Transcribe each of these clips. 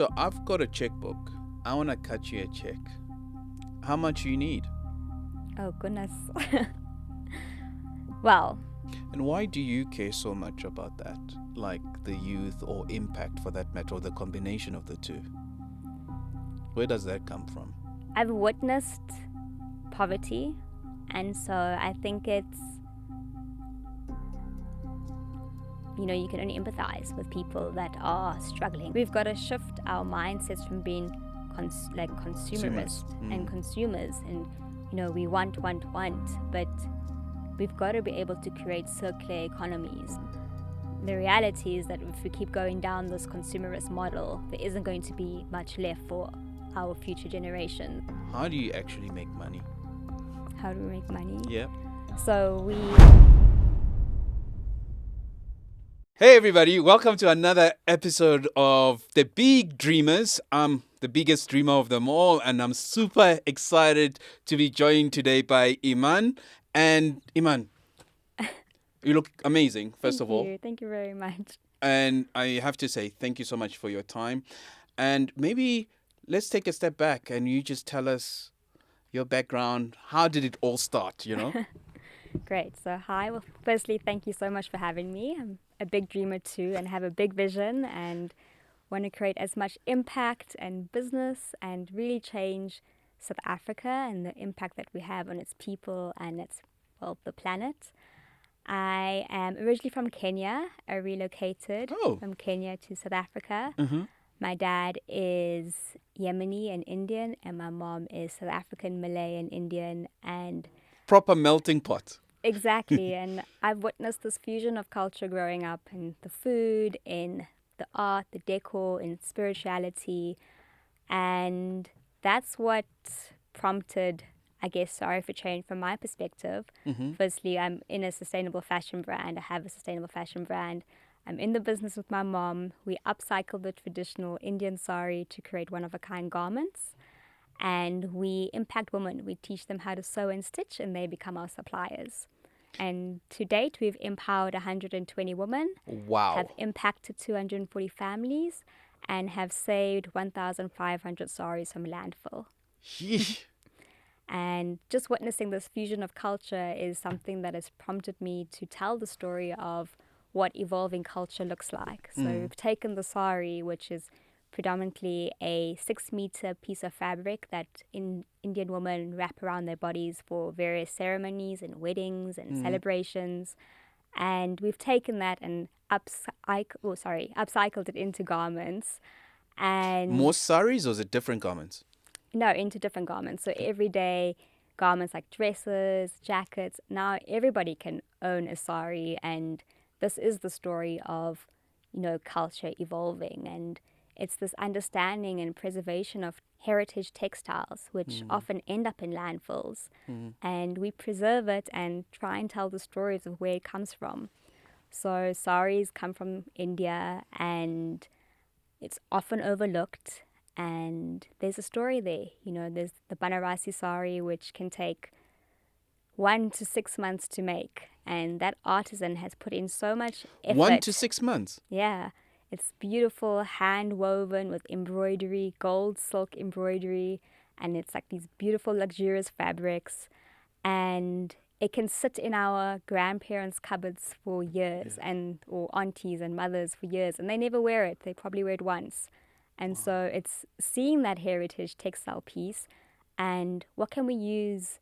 So I've got a checkbook. I want to cut you a check. How much you need? Oh, goodness. Well, And why do you care so much about that? Like the youth or impact for that matter, or the combination of the two? Where does that come from? I've witnessed poverty, and so I think you can only empathize with people that are struggling. We've got to shift our mindsets from being consumerist and consumers, and we want, but we've got to be able to create circular economies. The reality is that if we keep going down this consumerist model, there isn't going to be much left for our future generations. How do you actually make money? How do we make money? Yeah. So Hey everybody, welcome to another episode of The Big Dreamers. I'm the biggest dreamer of them all, and I'm super excited to be joined today by Iman. And Iman, you look amazing, first of all. Thank you very much. And I have to say thank you so much for your time. And maybe let's take a step back and you just tell us your background. How did it all start, Great. So hi. Well, firstly, thank you so much for having me. I'm a big dreamer too and have a big vision and want to create as much impact and business and really change South Africa and the impact that we have on its people and the planet. I am originally from Kenya. I relocated from Kenya to South Africa. Mm-hmm. My dad is Yemeni and Indian, and my mom is South African, Malay, and Indian, and Proper melting pot. exactly. And I've witnessed this fusion of culture growing up in the food, in the art, the decor, in spirituality, and that's what prompted, I guess, Sorry for Change from my perspective. Mm-hmm. Firstly, I'm in a sustainable fashion brand. I have a sustainable fashion brand. I'm in the business with my mom. We upcycle the traditional Indian sari to create one-of-a-kind garments. And we impact women. We teach them how to sew and stitch, and they become our suppliers. And to date, we've empowered 120 women, Wow. have impacted 240 families, and have saved 1,500 saris from landfill. Yeesh. And just witnessing this fusion of culture is something that has prompted me to tell the story of what evolving culture looks like. So we've taken the sari, which is predominantly a 6-meter piece of fabric that Indian women wrap around their bodies for various ceremonies and weddings and celebrations. And we've taken that and upcycled it into garments. And More saris, or is it different garments? No, into different garments. So everyday garments like dresses, jackets. Now everybody can own a sari, and this is the story of, culture evolving. And it's this understanding and preservation of heritage textiles, which often end up in landfills. And we preserve it and try and tell the stories of where it comes from. So saris come from India, and it's often overlooked. And there's a story there. There's the Banarasi sari, which can take 1 to 6 months to make. And that artisan has put in so much effort. 1 to 6 months? Yeah. It's beautiful, hand woven with embroidery, gold silk embroidery. And it's like these beautiful, luxurious fabrics. And it can sit in our grandparents' cupboards for years, or aunties and mothers for years. And they never wear it. They probably wear it once. And so it's seeing that heritage textile piece and what can we use,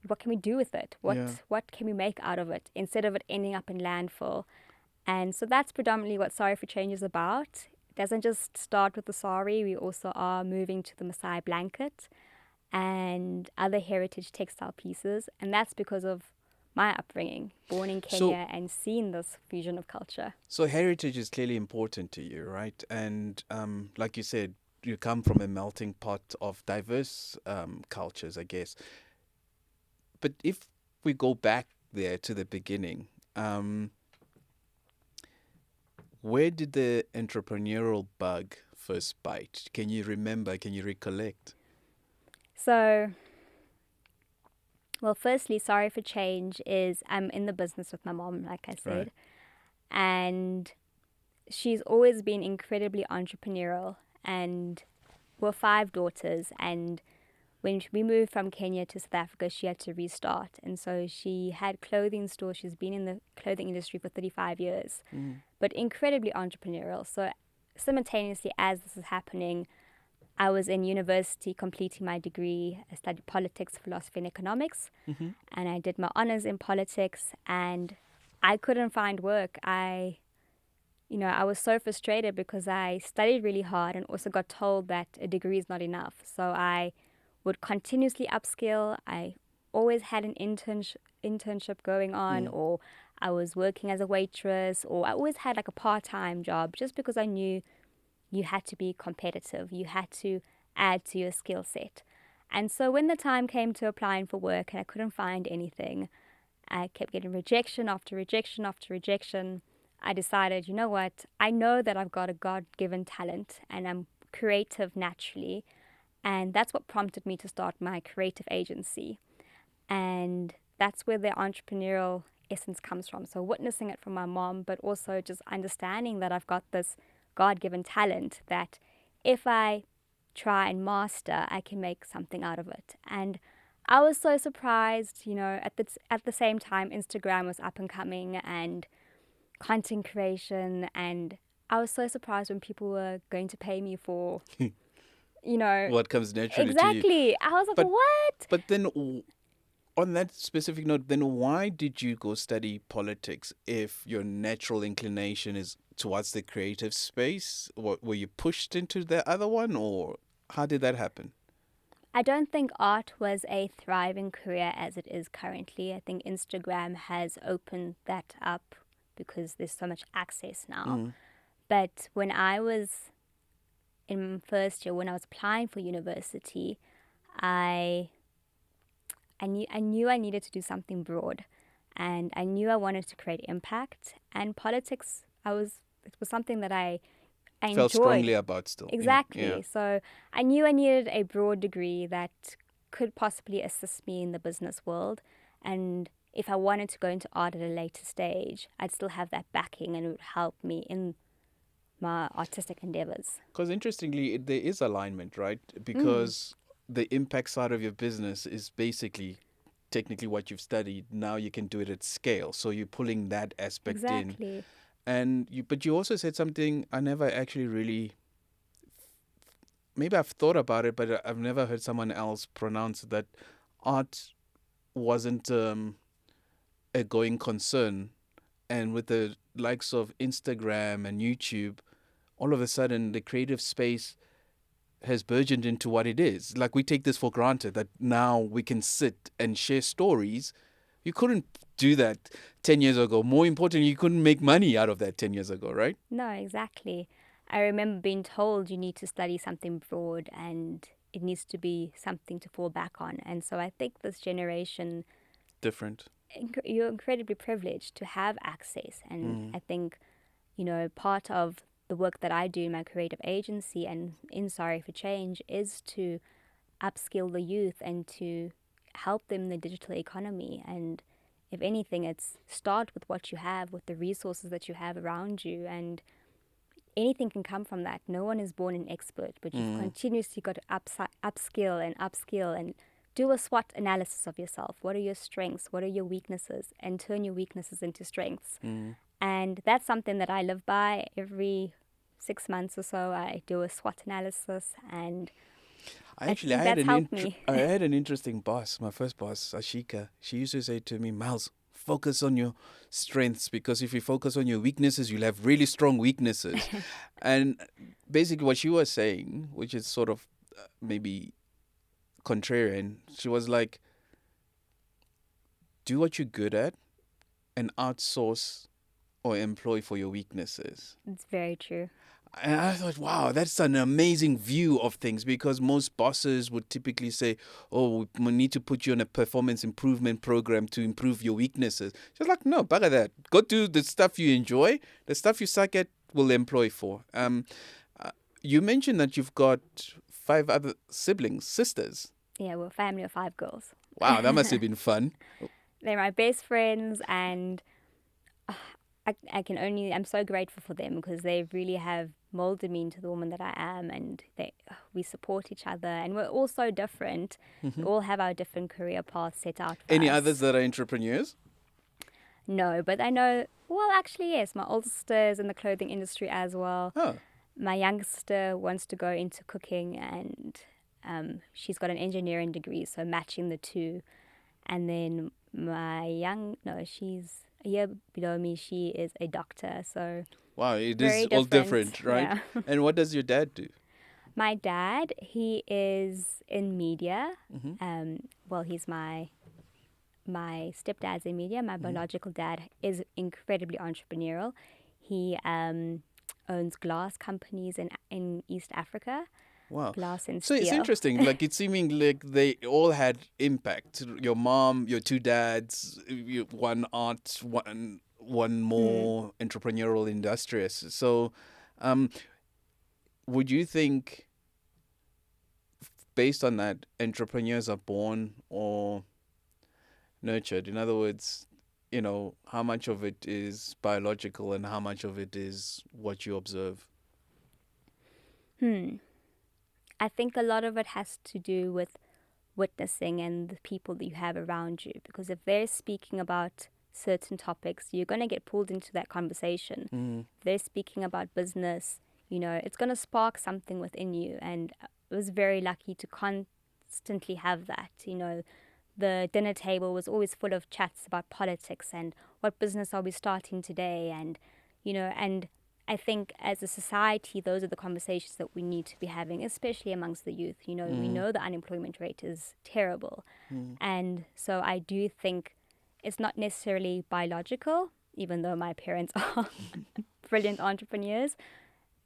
what can we do with it? What can we make out of it instead of it ending up in landfill? And so that's predominantly what Sorry for Change is about. It doesn't just start with the sari. We also are moving to the Maasai blanket and other heritage textile pieces. And that's because of my upbringing, born in Kenya and seeing this fusion of culture. So heritage is clearly important to you, right? And like you said, you come from a melting pot of diverse cultures, I guess. But if we go back there to the beginning, where did the entrepreneurial bug first bite? Can you remember? Can you recollect? So, well, firstly, Sorry for Change is I'm in the business with my mom, like I said. Right. And she's always been incredibly entrepreneurial. and we're 5 daughters. And when we moved from Kenya to South Africa, she had to restart. And so she had clothing stores. She's been in the clothing industry for 35 years, but incredibly entrepreneurial. So simultaneously, as this is happening, I was in university completing my degree. I studied politics, philosophy, and economics. And I did my honors in politics, and I couldn't find work. I was so frustrated because I studied really hard and also got told that a degree is not enough. So I would continuously upskill. I always had an internship going on, or I was working as a waitress, or I always had like a part-time job just because I knew you had to be competitive. You had to add to your skill set. And so when the time came to applying for work and I couldn't find anything, I kept getting rejection after rejection after rejection. I decided, you know what? I know that I've got a God-given talent and I'm creative naturally. And that's what prompted me to start my creative agency. And that's where the entrepreneurial essence comes from. So witnessing it from my mom, but also just understanding that I've got this God-given talent that if I try and master, I can make something out of it. And I was so surprised, at the same time, Instagram was up and coming and content creation. And I was so surprised when people were going to pay me for, What comes naturally to you. exactly. I was like, But what? but then on that specific note, then why did you go study politics if your natural inclination is towards the creative space? Were you pushed into the other one, or how did that happen? I don't think art was a thriving career as it is currently. I think Instagram has opened that up because there's so much access now. But when I was in first year, when I was applying for university, I knew I needed to do something broad, and I knew I wanted to create impact. And politics, it was something that I Felt strongly enjoyed. about still. Exactly. Yeah. So I knew I needed a broad degree that could possibly assist me in the business world. And if I wanted to go into art at a later stage, I'd still have that backing and it would help me in my artistic endeavors. Because interestingly, there is alignment, right? Because the impact side of your business is basically technically what you've studied. Now you can do it at scale. So you're pulling that aspect in. Exactly. But you also said something I never actually really, maybe I've thought about it, but I've never heard someone else pronounce that art wasn't a going concern. And with the likes of Instagram and YouTube, all of a sudden the creative space has burgeoned into what it is. Like we take this for granted that now we can sit and share stories. You couldn't do that 10 years ago. More importantly, you couldn't make money out of that 10 years ago, right? No, exactly. I remember being told you need to study something broad and it needs to be something to fall back on. And so I think this generation, Different. you're incredibly privileged to have access. And I think, part of the work that I do in my creative agency and in Sari for Change is to upskill the youth and to help them in the digital economy. And if anything, it's start with what you have, with the resources that you have around you, and anything can come from that. No one is born an expert, but you've continuously got to upskill and do a SWOT analysis of yourself. What are your strengths? What are your weaknesses? And turn your weaknesses into strengths. And that's something that I live by. Every 6 months or so, I do a SWOT analysis, and I think that's helped me. I had an interesting boss, my first boss, Ashika. She used to say to me, Miles, focus on your strengths, because if you focus on your weaknesses, you'll have really strong weaknesses. And basically what she was saying, which is sort of maybe contrarian, she was like, do what you're good at and outsource or employ for your weaknesses. It's very true. And I thought, wow, that's an amazing view of things, because most bosses would typically say, oh, we need to put you on a performance improvement program to improve your weaknesses. She's like, no, bugger that. Go do the stuff you enjoy. The stuff you suck at, we'll employ for. You mentioned that you've got 5 other siblings, sisters. Yeah, we're a family of 5 girls. Wow, that must have been fun. They're my best friends, and I'm so grateful for them because they really have molded me into the woman that I am, and we support each other, and we're all so different. We all have our different career paths set out for Any others us. that are entrepreneurs? No, but I know, well, actually, yes, my older sister is in the clothing industry as well. Oh, My youngster wants to go into cooking, and she's got an engineering degree, so matching the two. And then she's a year below me. She is a doctor, so wow, it is very all different. different, right? Yeah. And what does your dad do? My dad, he is in media. Mm-hmm. Well, he's my stepdad's in media. My Mm-hmm. biological dad is incredibly entrepreneurial. He owns glass companies in East Africa, Wow. glass and So it's steel. interesting. Like it's seeming like they all had impact. Your mom, your two dads, one art, one Mm. more entrepreneurial, industrious. So, um, would you think, based on that, entrepreneurs are born or nurtured? In other words, how much of it is biological and how much of it is what you observe? Hmm. I think a lot of it has to do with witnessing and the people that you have around you. Because if they're speaking about certain topics, you're going to get pulled into that conversation. Mm-hmm. If they're speaking about business, it's going to spark something within you. And I was very lucky to constantly have that. The dinner table was always full of chats about politics and what business are we starting today, and I think as a society, those are the conversations that we need to be having, especially amongst the youth. We know the unemployment rate is terrible. Mm-hmm. And so I do think it's not necessarily biological, even though my parents are brilliant entrepreneurs,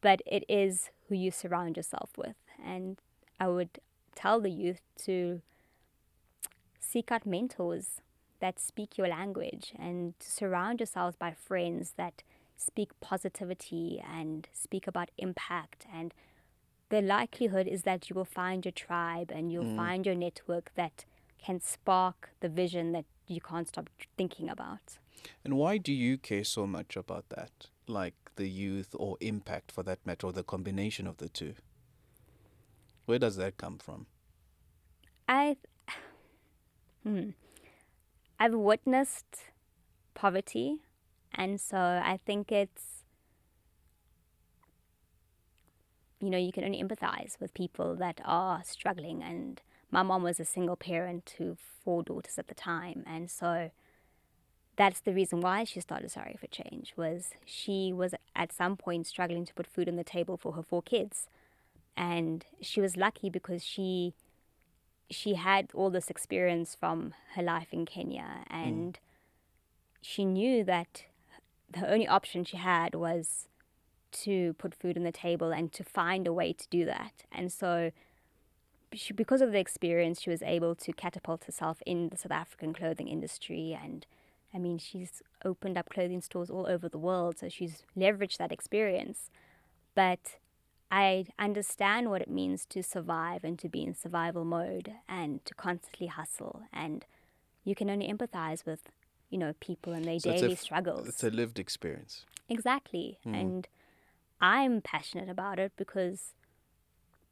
but it is who you surround yourself with. And I would tell the youth to seek out mentors that speak your language and to surround yourselves by friends that speak positivity and speak about impact. And the likelihood is that you will find your tribe and you'll Mm-hmm. find your network that can spark the vision that you can't stop thinking about. And why do you care so much about that? Like the youth or impact for that matter, or the combination of the two? Where does that come from? I, hmm, I've witnessed poverty, and so I think you can only empathize with people that are struggling. And my mom was a single parent to 4 daughters at the time, and so that's the reason why she started Sari for Change. Was she was at some point struggling to put food on the table for her 4 kids, and she was lucky because she had all this experience from her life in Kenya, Mm. and she knew that the only option she had was to put food on the table and to find a way to do that. And so because of the experience, she was able to catapult herself in the South African clothing industry. And I mean, she's opened up clothing stores all over the world, so she's leveraged that experience. But I understand what it means to survive and to be in survival mode and to constantly hustle. And you can only empathize with, people and their So daily it's struggles. a lived experience. Exactly. Mm. And I'm passionate about it because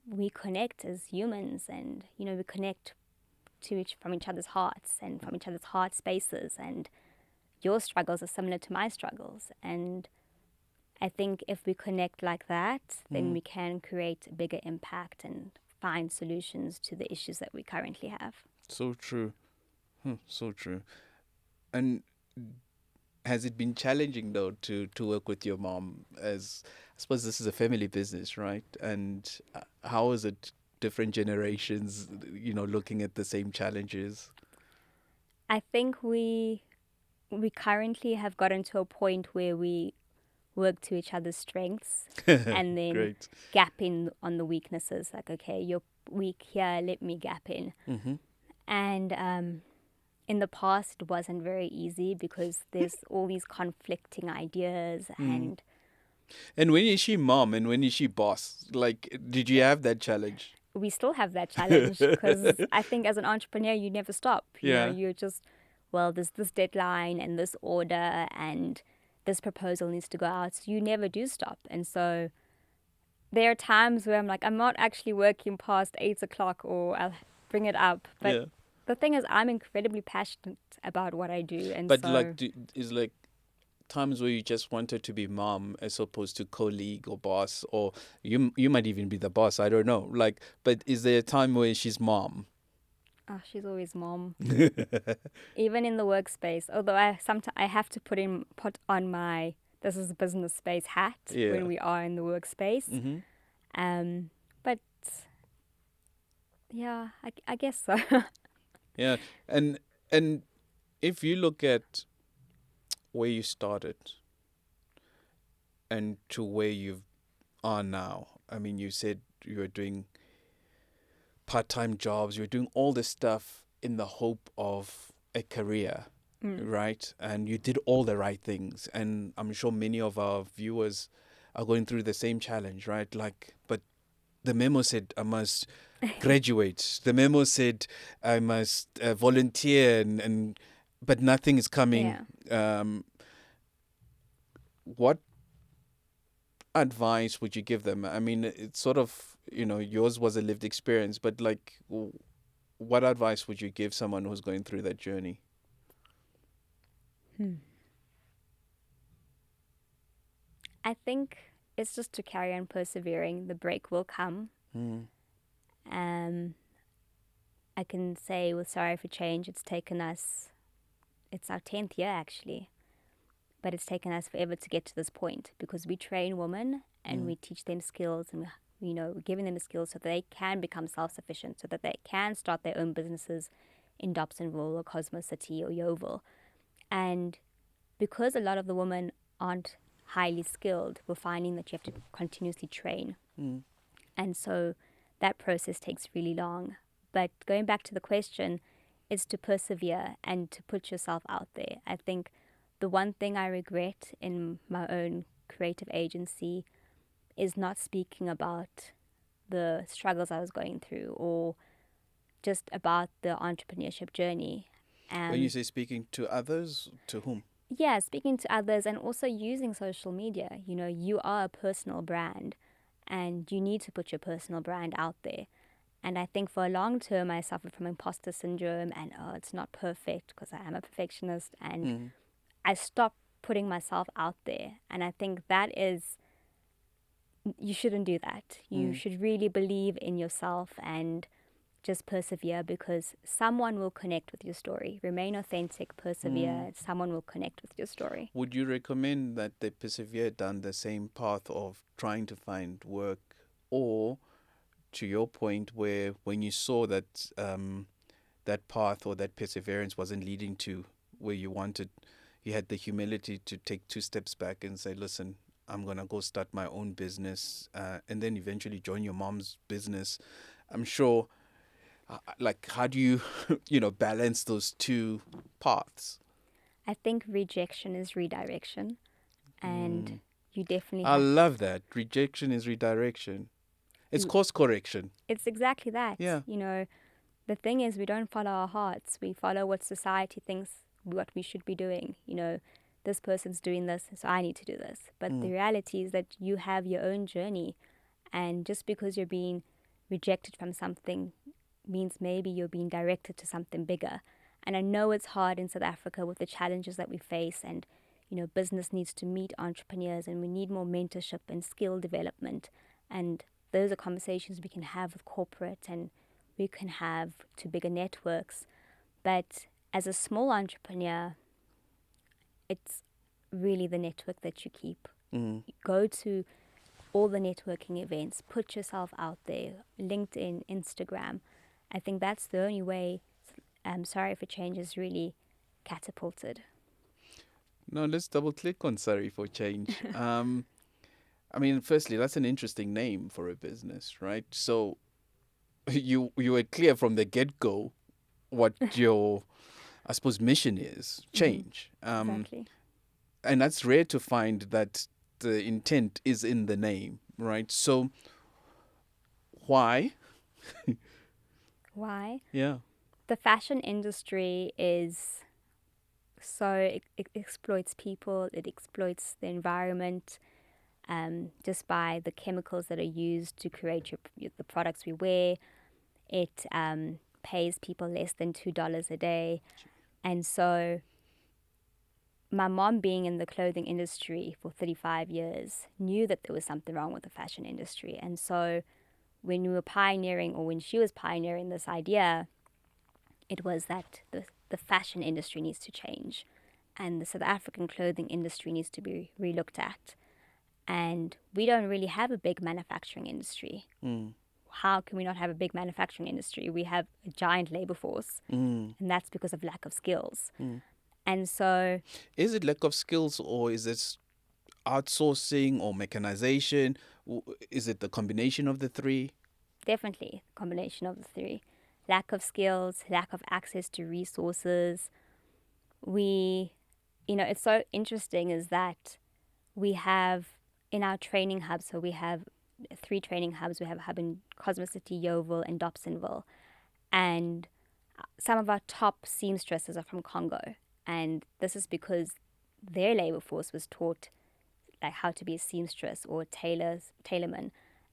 we connect as humans, and we connect from each other's hearts and from each other's heart spaces, and your struggles are similar to my struggles. And I think if we connect like that, then Mm. we can create a bigger impact and find solutions to the issues that we currently have. So true. So true. And has it been challenging though to work with your mom? As I suppose this is a family business, right? And how is it different generations, looking at the same challenges? I think we currently have gotten to a point where we work to each other's strengths and then Great. gap in on the weaknesses. Like, okay, you're weak here, let me gap in. Mm-hmm. And in the past, it wasn't very easy because there's all these conflicting ideas, Mm. and And when is she mom and when is she boss? Like, did you have that challenge? we still have that challenge because I think as an entrepreneur, you never stop. Yeah. You're just, well, there's this deadline and this order, and this proposal needs to go out. So you never do stop. And so there are times where I'm like, I'm not actually working past 8 o'clock, or I'll bring it up. But Yeah. the thing is, I'm incredibly passionate about what I do. And But so, like, is like times where you just wanted to be mom as opposed to colleague or boss, or you might even be the boss. I don't know. Like, but is there a time where she's mom? oh, she's always mom. Even in the workspace, although sometimes I have to put on my this is a business space hat Yeah. when we are in the workspace. Mm-hmm. But yeah, I guess so. Yeah, and if you look at where you started and to where you are now, I mean, you said you were doing part-time jobs, you're doing all this stuff in the hope of a career, right? And you did all the right things. And I'm sure many of our viewers are going through the same challenge, right? Like, but the memo said I must graduate. The memo said I must volunteer, and but nothing is coming. Yeah. What advice would you give them? I mean, it's sort of, yours was a lived experience, but like, what advice would you give someone who's going through that journey? I think it's just to carry on persevering. The break will come. Mm. Um, I can say with Sorry for Change, it's our 10th year actually, but it's taken us forever to get to this point because we train women and we teach them skills, and we're giving them the skills so that they can become self-sufficient, so that they can start their own businesses in Dobsonville or Cosmo City or Yeovil. And because a lot of the women aren't highly skilled, we're finding that you have to continuously train. And so that process takes really long. But going back to the question, is to persevere and to put yourself out there. I think the one thing I regret in my own creative agency is not speaking about the struggles I was going through or just about the entrepreneurship journey. When you say speaking to others, to whom? Yeah, speaking to others and also using social media. You are a personal brand and you need to put your personal brand out there. And I think for a long term, I suffered from imposter syndrome and, oh, it's not perfect because I am a perfectionist. And I stopped putting myself out there. And I think you shouldn't do that. You should really believe in yourself and just persevere, because someone will connect with your story. Remain authentic, persevere, someone will connect with your story. Would you recommend that they persevere down the same path of trying to find work, or to your point where when you saw that that path or that perseverance wasn't leading to where you wanted, you had the humility to take 2 steps back and say, listen, I'm going to go start my own business, and then eventually join your mom's business? I'm sure, like, how do you, balance those two paths? I think rejection is redirection. And you definitely I have. love that. Rejection is redirection. It's course correction. It's exactly that. Yeah. The thing is, we don't follow our hearts. We follow what society thinks what we should be doing. This person's doing this, so I need to do this. But the reality is that you have your own journey. And just because you're being rejected from something means maybe you're being directed to something bigger. And I know it's hard in South Africa with the challenges that we face, and business needs to meet entrepreneurs, and we need more mentorship and skill development. And those are conversations we can have with corporate and we can have to bigger networks. But as a small entrepreneur, it's really the network that you keep. Go to all the networking events, put yourself out there, LinkedIn, Instagram. I think that's the only way Sorry for Change is really catapulted. Now let's double click on Sari for Change. I mean, firstly, that's an interesting name for a business, right? So you were clear from the get go what your, I suppose, mission is: change. Exactly. And that's rare to find that the intent is in the name, right? So why? Why? Yeah. The fashion industry is So it exploits people, it exploits the environment, just by the chemicals that are used to create the products we wear. It pays people less than $2 a day. And so my mom, being in the clothing industry for 35 years, knew that there was something wrong with the fashion industry. And so when we were pioneering, or when she was pioneering this idea, it was that the fashion industry needs to change and the South African clothing industry needs to be relooked at. And we don't really have a big manufacturing industry. How can we not have a big manufacturing industry? We have a giant labor force, and that's because of lack of skills. And so, Is it lack of skills, or is it outsourcing or mechanization? Is it the combination of the three? definitely a combination of the three. Lack of skills, lack of access to resources. It's so interesting is that we have in our training hubs, so we have 3 training hubs. We have a hub in Cosmos City, Yeovil, and Dobsonville. And some of our top seamstresses are from Congo. And this is because their labor force was taught like how to be a seamstress or a tailorman.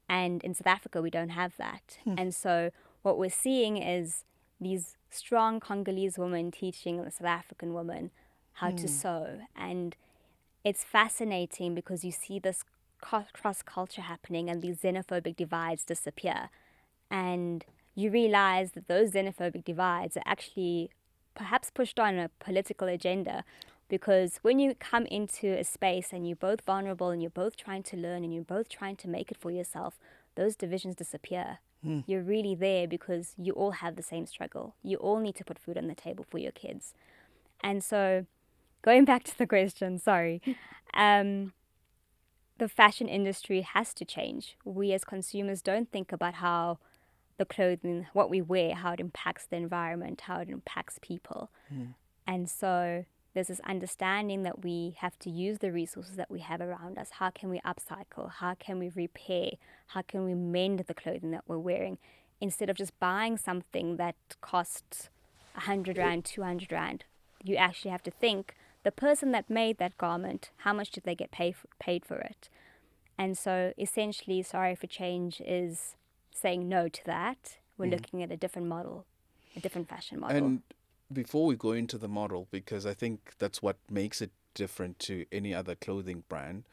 And in South Africa, we don't have that. And so what we're seeing is these strong Congolese women teaching the South African woman how to sew. And it's fascinating because you see this cross-culture happening and these xenophobic divides disappear. And you realize that those xenophobic divides are actually perhaps pushed on a political agenda, because when you come into a space and you're both vulnerable and you're both trying to learn and you're both trying to make it for yourself, those divisions disappear. You're really there because you all have the same struggle. You all need to put food on the table for your kids. And so, going back to the question, sorry, the fashion industry has to change. We as consumers don't think about how the clothing, what we wear, how it impacts the environment, how it impacts people. And so there's this understanding that we have to use the resources that we have around us. How can we upcycle? How can we repair? How can we mend the clothing that we're wearing? Instead of just buying something that costs 100 Rand, 200 Rand, you actually have to think, the person that made that garment, how much did they get paid for it? And so essentially, Sari for Change is saying no to that. We're looking at a different model, a different fashion model. And before we go into the model, because I think that's what makes it different to any other clothing brand,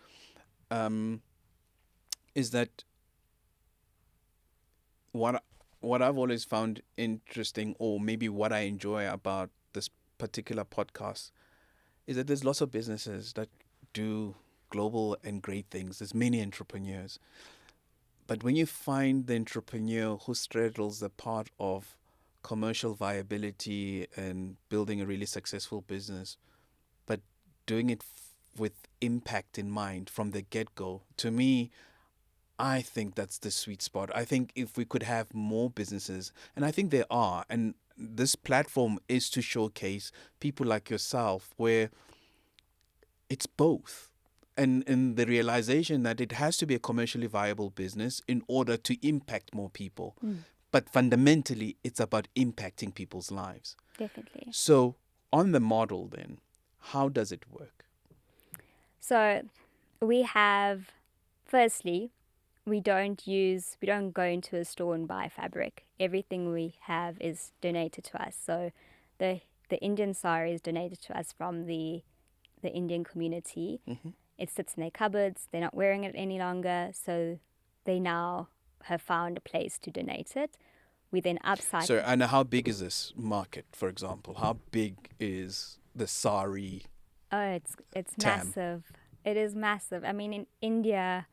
is that what I've always found interesting, or maybe what I enjoy about this particular podcast, is that there's lots of businesses that do global and great things. There's many entrepreneurs. But when you find the entrepreneur who straddles the part of commercial viability and building a really successful business, but doing it with impact in mind from the get-go, to me, I think that's the sweet spot. I think if we could have more businesses, and I think there are, and this platform is to showcase people like yourself where it's both. And the realization that it has to be a commercially viable business in order to impact more people. But fundamentally, it's about impacting people's lives. Definitely. So on the model then, how does it work? So we have, firstly, we don't go into a store and buy fabric. Everything we have is donated to us. So the Indian sari is donated to us from the Indian community. It sits in their cupboards. They're not wearing it any longer. So they now have found a place to donate it. We then upcycle. So, and how big is this market, for example? How big is the sari? Oh, it's massive. It is massive. I mean, in India,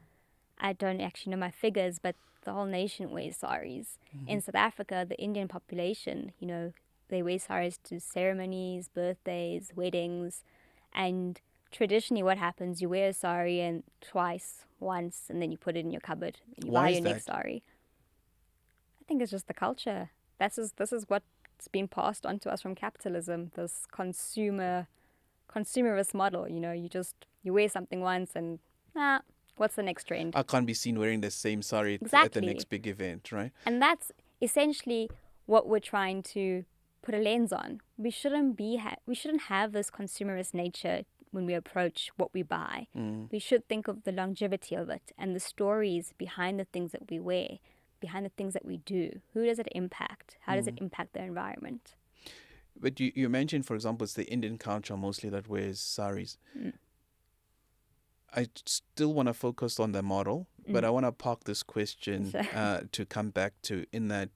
I don't actually know my figures, but the whole nation wears saris. In South Africa, the Indian population, they wear saris to ceremonies, birthdays, weddings. And traditionally what happens, you wear a sari and once, and then you put it in your cupboard. And you buy your next sari. I think it's just the culture. This is what's been passed on to us from capitalism, this consumerist model. You wear something once and what's the next trend? I can't be seen wearing the same sari Exactly. at the next big event, right? And that's essentially what we're trying to put a lens on. We shouldn't we shouldn't have this consumerist nature when we approach what we buy. We should think of the longevity of it and the stories behind the things that we wear, behind the things that we do. Who does it impact? How does it impact the environment? But you mentioned, for example, it's the Indian culture mostly that wears saris. I still want to focus on the model, but I want to park this question to come back to, in that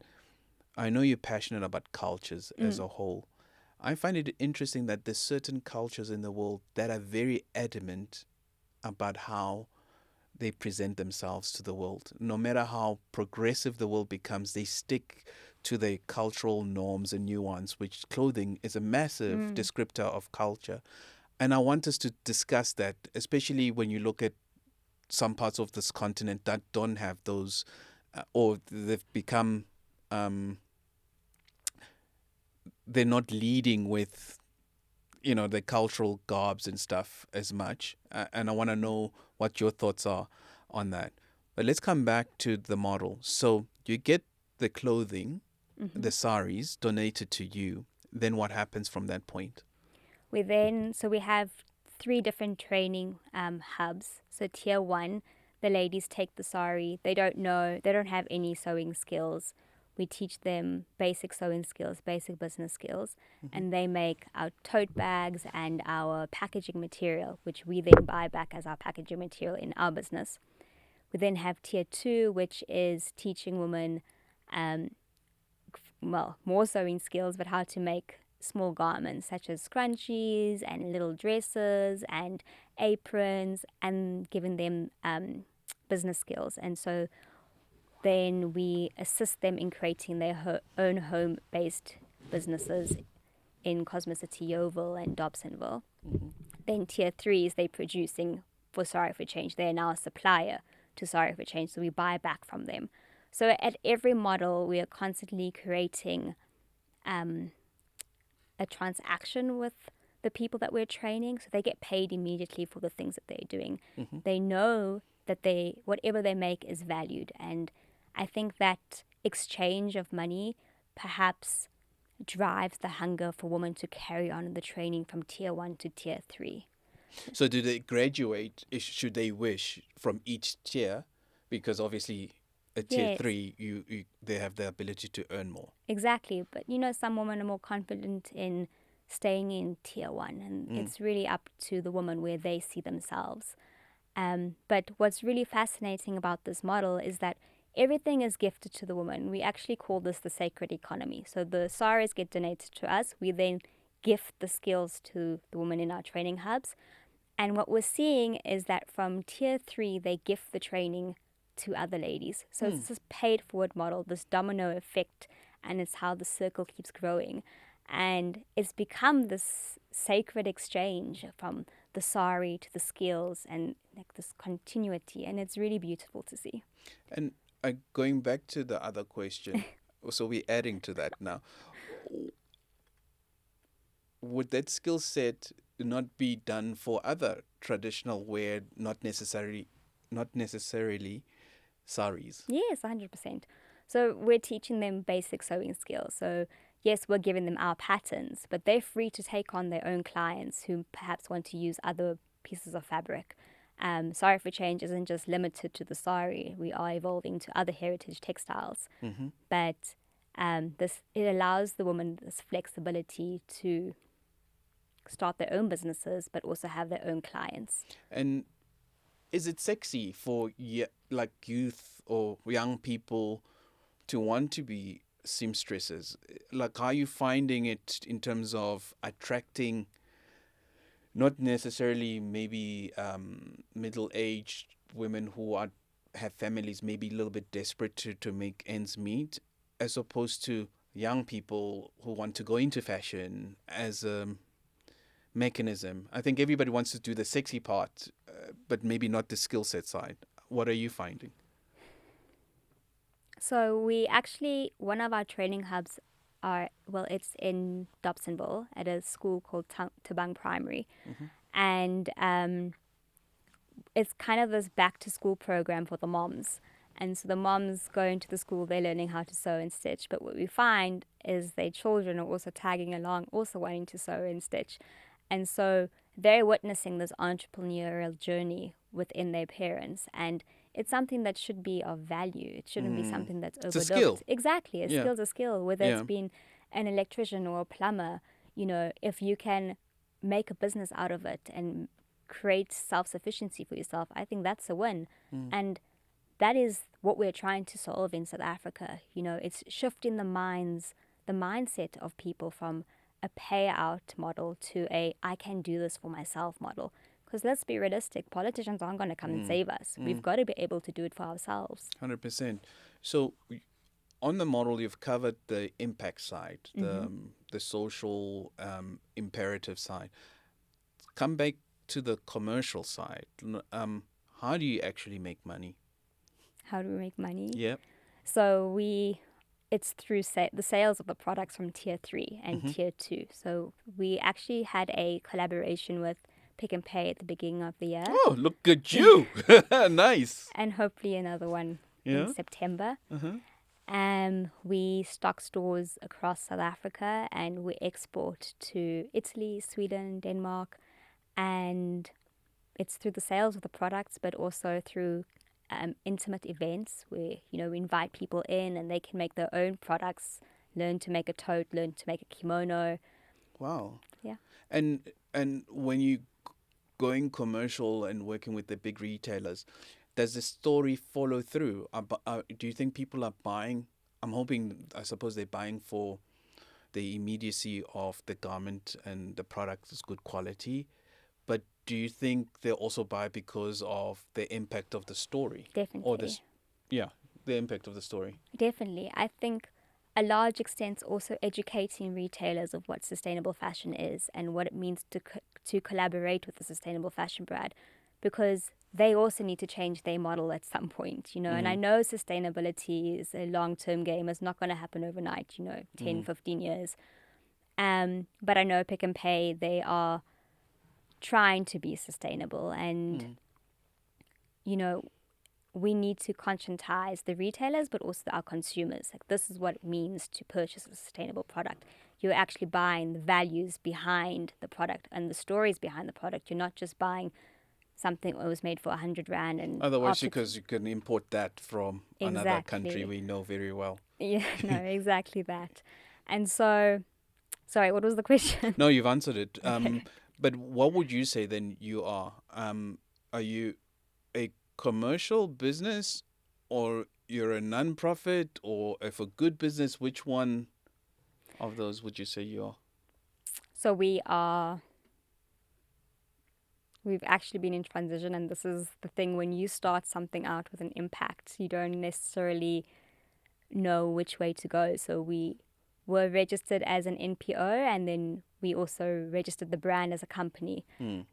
I know you're passionate about cultures as a whole. I find it interesting that there's certain cultures in the world that are very adamant about how they present themselves to the world. No matter how progressive the world becomes, they stick to their cultural norms and nuance, which clothing is a massive descriptor of culture. And I want us to discuss that, especially when you look at some parts of this continent that don't have those, or they've become, they're not leading with, the cultural garbs and stuff as much. And I want to know what your thoughts are on that. But let's come back to the model. So you get the clothing, the saris donated to you. Then what happens from that point? We have 3 different training hubs. So tier 1, the ladies take the sari. They don't have any sewing skills. We teach them basic sewing skills, basic business skills, and they make our tote bags and our packaging material, which we then buy back as our packaging material in our business. We then have tier 2, which is teaching women, more sewing skills, but how to make small garments such as scrunchies and little dresses and aprons, and giving them business skills. And so then we assist them in creating their own home-based businesses in Cosmocity, Yeovil and Dobsonville. Then tier 3 is they producing for Sari for Change. They're now a supplier to Sari for Change, so we buy back from them. So at every model, we are constantly creating a transaction with the people that we're training, so they get paid immediately for the things that they're doing. They know that whatever they make is valued, and I think that exchange of money perhaps drives the hunger for women to carry on the training from tier 1 to tier 3. So do they graduate, should they wish, from each tier? Because obviously at tier 3, they have the ability to earn more. Exactly. But some women are more confident in staying in tier 1, and it's really up to the woman where they see themselves. But what's really fascinating about this model is that everything is gifted to the woman. We actually call this the sacred economy. So the saris get donated to us. We then gift the skills to the women in our training hubs. And what we're seeing is that from tier 3, they gift the training to other ladies. So it's this paid forward model, this domino effect, and it's how the circle keeps growing. And it's become this sacred exchange from the sari to the skills, and like this continuity, and it's really beautiful to see. And going back to the other question, so we're adding to that now. Would that skill set not be done for other traditional wear, not necessarily saris? Yes, 100%. So we're teaching them basic sewing skills. So yes, we're giving them our patterns, but they're free to take on their own clients who perhaps want to use other pieces of fabric. Sari for Change isn't just limited to the sari. We are evolving to other heritage textiles. But it allows the woman this flexibility to start their own businesses, but also have their own clients. And is it sexy for youth or young people to want to be seamstresses? Like, are you finding it in terms of attracting not necessarily maybe middle-aged women who have families maybe a little bit desperate to make ends meet, as opposed to young people who want to go into fashion as a mechanism? I think everybody wants to do the sexy part, but maybe not the skill set side. What are you finding? So one of our training hubs it's in Dobsonville at a school called Tabang Primary. And it's kind of this back to school program for the moms. And so the moms go into the school, they're learning how to sew and stitch. But what we find is their children are also tagging along, also wanting to sew and stitch. And so they're witnessing this entrepreneurial journey within their parents. And it's something that should be of value. It shouldn't be something that's It's a overlooked. skill. Exactly. A Yeah. skill's a skill, whether it's Yeah. been an electrician or a plumber. You know, if you can make a business out of it and create self-sufficiency for yourself, I think that's a win. And that is what we're trying to solve in South Africa. You know, it's shifting the mindset of people from a payout model to a I can do this for myself model. Because let's be realistic, politicians aren't going to come and save us. We've got to be able to do it for ourselves. 100%. So on the model, you've covered the impact side, the social imperative side. Come back to the commercial side. How do you actually make money? How do we make money? Yeah. So it's through the sales of the products from tier 3 and tier 2. So we actually had a collaboration with Pick and Pay at the beginning of the year. Oh, look at you. Nice. And hopefully another one in September. We stock stores across South Africa and we export to Italy, Sweden, Denmark. And it's through the sales of the products, but also through intimate events where, you know, we invite people in and they can make their own products, learn to make a tote, learn to make a kimono. Wow. Yeah. And when you going commercial and working with the big retailers, does the story follow through? Do you think people are buying? I suppose they're buying for the immediacy of the garment and the product is good quality. But do you think they also buy because of the impact of the story? Definitely. Or the impact of the story. Definitely. I think a large extent also educating retailers of what sustainable fashion is and what it means to collaborate with a sustainable fashion brand, because they also need to change their model at some point, you know. And I know sustainability is a long-term game. It's not going to happen overnight, you know, 10, 15 years. But I know Pick and Pay, they are trying to be sustainable. And, you know, we need to conscientize the retailers, but also our consumers. Like, this is what it means to purchase a sustainable product. You're actually buying the values behind the product and the stories behind the product. You're not just buying something that was made for 100 Rand. And otherwise, because you can import that from another Exactly. country we know very well. Yeah, no, exactly that. And so, sorry, what was the question? No, you've answered it. Okay. But what would you say then you are? Are you a commercial business, or you're a non-profit, or if a good business? Which one of those would you say you are? So we've actually been in transition, and this is the thing, when you start something out with an impact, you don't necessarily know which way to go. So we were registered as an NPO, and then we also registered the brand as a company.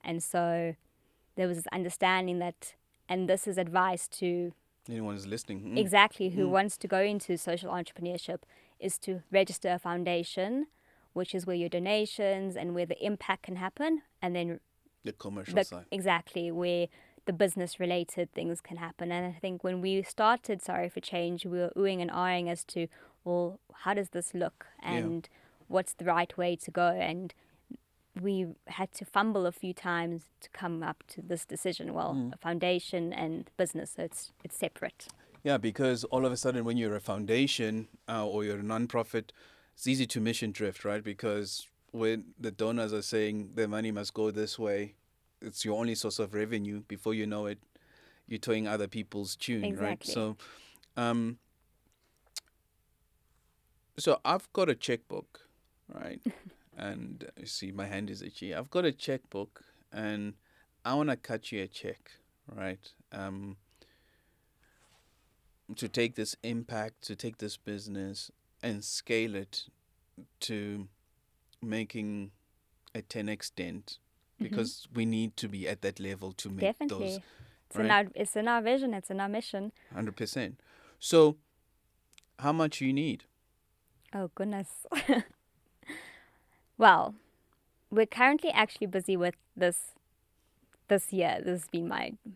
And so there was this understanding that, and this is advice to Anyone is listening? exactly who wants to go into social entrepreneurship, is to register a foundation, which is where your donations and where the impact can happen, and then The commercial side. exactly where the business related things can happen. And I think when we started Sorry for Change, we were oohing and ahhing as to, well, how does this look and what's the right way to go? And we had to fumble a few times to come up to this decision. Well, a foundation and business, so it's separate. Yeah, because all of a sudden when you're a foundation or you're a non-profit, it's easy to mission drift, right? Because when the donors are saying the money must go this way, it's your only source of revenue. Before you know it, you're toeing other people's tune, right? Exactly. So I've got a checkbook, right? And you see, my hand is itchy. I've got a checkbook, and I want to cut you a check, right? To take this impact, to take this business and scale it to making a 10x dent, because we need to be at that level to make Definitely. those. It's in our vision, it's in our mission. 100%. So how much you need? Oh, goodness. Well, we're currently actually busy with this this year,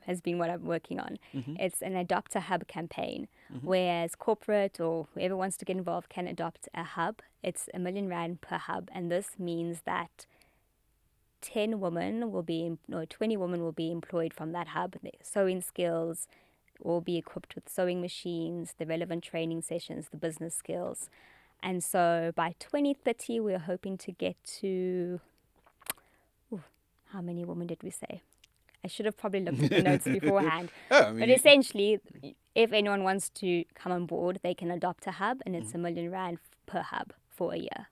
has been what I'm working on. Mm-hmm. It's an adopt a hub campaign, Mm-hmm. whereas corporate or whoever wants to get involved can adopt a hub. It's R1 million per hub, and this means that 10 women will be, no, 20 women will be employed from that hub. Their sewing skills will be equipped with sewing machines, the relevant training sessions, the business skills. And so by 2030, we're hoping to get to, how many women did we say? I should have probably looked at the notes beforehand. Oh, I But mean, essentially, if anyone wants to come on board, they can adopt a hub, and it's Mhm. R1 million per hub for a year.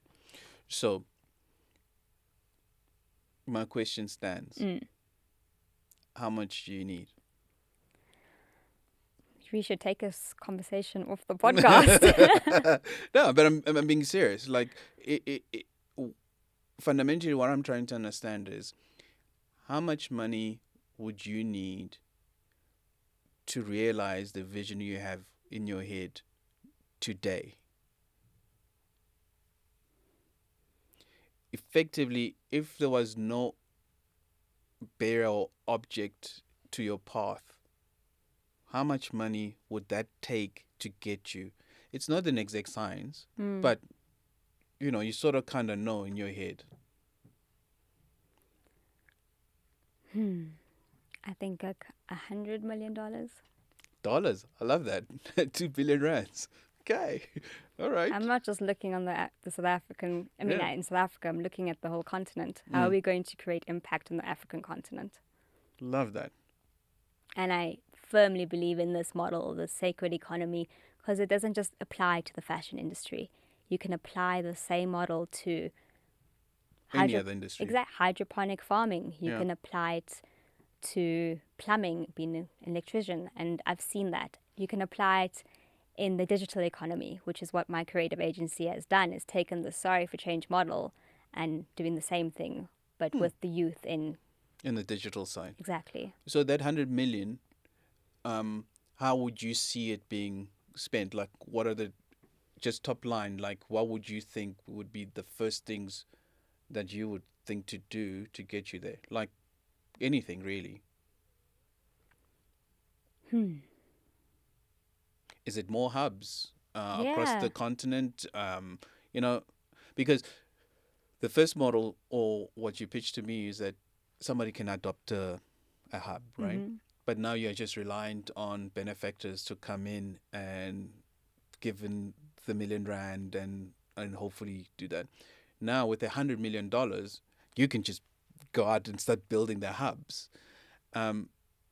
So my question stands. Mm. How much do you need? We should take this conversation off the podcast. No, but I'm being serious. Like, fundamentally, what I'm trying to understand is how much money would you need to realize the vision you have in your head today? Effectively, if there was no barrier or object to your path, how much money would that take to get you? It's not an exact science, but you sort of kind of know in your head. I think like $100 million. Dollars. I love that. 2 billion rands. Okay. All right. I'm not just looking on the South African, Yeah. in South Africa, I'm looking at the whole continent. How are we going to create impact on the African continent? Love that. And I firmly believe in this model, the sacred economy, because it doesn't just apply to the fashion industry. You can apply the same model to Any other industry. exact hydroponic farming. You Yeah. can apply it to plumbing, being an electrician, and I've seen that. You can apply it in the digital economy, which is what my creative agency has done, is taken the Sari for Change model and doing the same thing, but with the youth in the digital side. exactly. So that 100 million, how would you see it being spent? Like, what are the, just top line, like, what would you think would be the first things that you would think to do to get you there? Like, anything really. Is it more hubs across Yeah. the continent? Because the first model, or what you pitched to me, is that somebody can adopt a hub, right? But now you're just reliant on benefactors to come in and given the R1 million and hopefully do that. Now with $100 million, you can just go out and start building the hubs.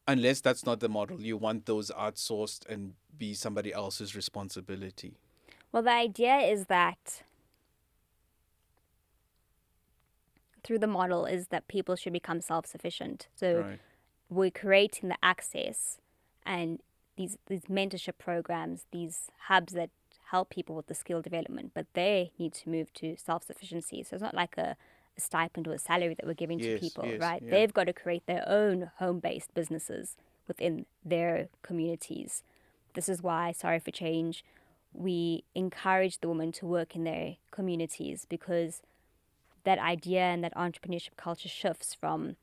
Unless that's not the model, you want those outsourced and be somebody else's responsibility. Well, the idea is that through the model is that people should become self-sufficient. So Right. we're creating the access and these mentorship programs, these hubs that help people with the skill development, but they need to move to self-sufficiency. So it's not like a stipend or a salary that we're giving to Yes, people, yes, right? yeah. They've got to create their own home-based businesses within their communities. This is why, Sorry for Change, we encourage the women to work in their communities, because that idea and that entrepreneurship culture shifts from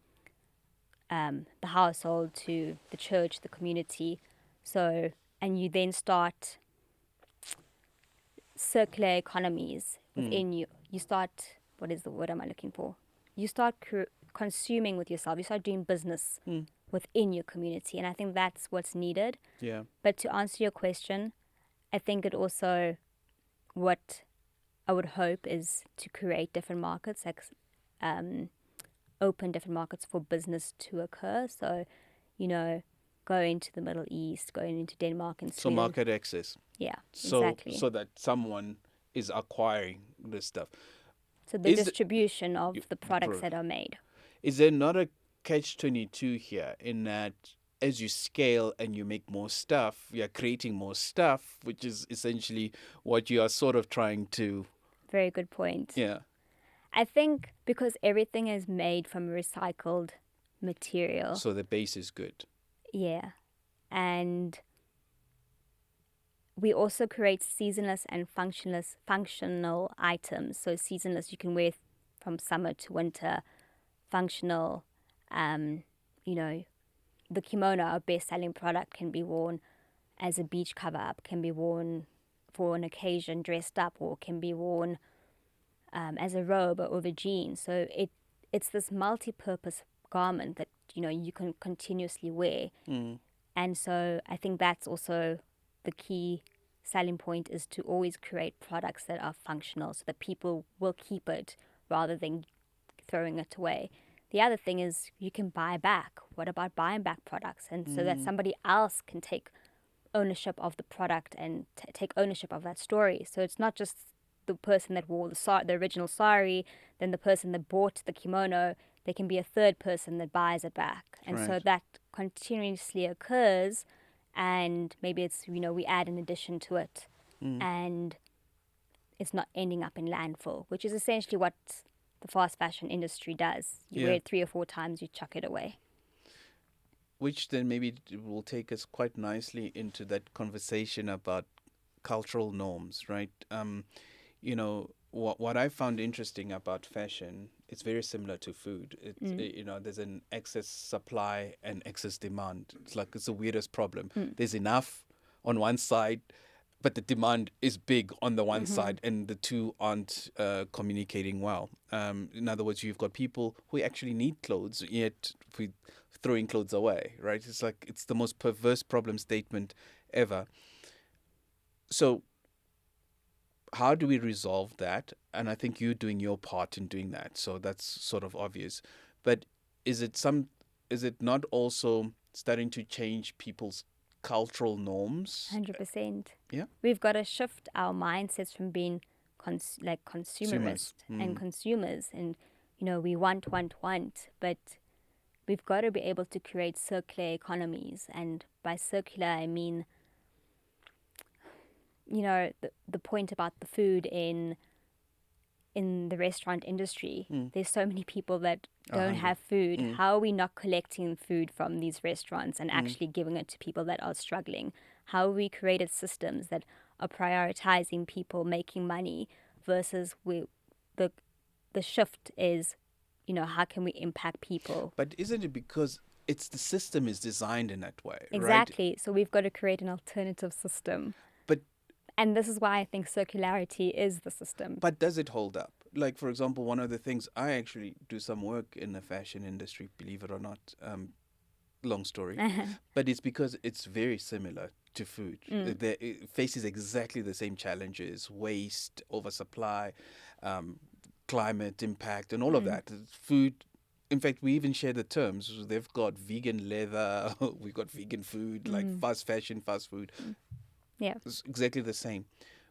the household to the church, the community. So, and you then start circular economies within you. You start, what is the word am I looking for? You start consuming with yourself. You start doing business within your community. And I think that's what's needed. Yeah. But to answer your question, I think it also, what I would hope is to create different markets, like open different markets for business to occur. So, go into the Middle East, going into Denmark and So Sweden. market access. Yeah, So exactly. so that someone is acquiring this stuff. So the Is distribution of the products product. that are made. Is there not a catch-22 here in that as you scale and you make more stuff, you're creating more stuff, which is essentially what you are sort of trying to, Very good point. yeah. I think because everything is made from recycled material. So the base is good. Yeah. And we also create seasonless and functional items. So seasonless, you can wear from summer to winter. Functional, the kimono, our best-selling product, can be worn as a beach cover-up, can be worn for an occasion dressed up, or can be worn as a robe or over jeans. So it's this multi-purpose garment that you can continuously wear. And so I think that's also the key selling point, is to always create products that are functional so that people will keep it rather than throwing it away. The other thing is you can buy back. What about buying back products? And so that somebody else can take ownership of the product and take ownership of that story. So it's not just the person that wore the original sari, then the person that bought the kimono. There can be a third person that buys it back. And so that continuously occurs, and maybe it's, we add an addition to it, and it's not ending up in landfill, which is essentially what the fast fashion industry does. You wear it 3 or 4 times, you chuck it away. Which then maybe will take us quite nicely into that conversation about cultural norms, right? What I found interesting about fashion, it's very similar to food. There's an excess supply and excess demand. It's the weirdest problem. There's enough on one side, but the demand is big on the one side, and the two aren't communicating well. In other words, you've got people who actually need clothes, yet we're throwing clothes away, right? It's the most perverse problem statement ever. So how do we resolve that? And I think you're doing your part in doing that. So that's sort of obvious. But is it not also starting to change people's cultural norms? 100%. Yeah. We've got to shift our mindsets from being consumerist and consumers. And, we want, but we've got to be able to create circular economies. And by circular, I mean, the point about the food in the restaurant industry. There's so many people that don't have food. How are we not collecting food from these restaurants and actually giving it to people that are struggling? How have we created systems that are prioritizing people making money versus the shift is, how can we impact people? But isn't it because the system is designed in that way, Exactly. right? So we've got to create an alternative system. And this is why I think circularity is the system. But does it hold up? Like, for example, one of the things, I actually do some work in the fashion industry, believe it or not. Long story. But it's because it's very similar to food. It faces exactly the same challenges: waste, oversupply, climate impact, and all of that. Food, in fact, we even share the terms. They've got vegan leather, we've got vegan food, like fast fashion, fast food. Yeah. It's exactly the same.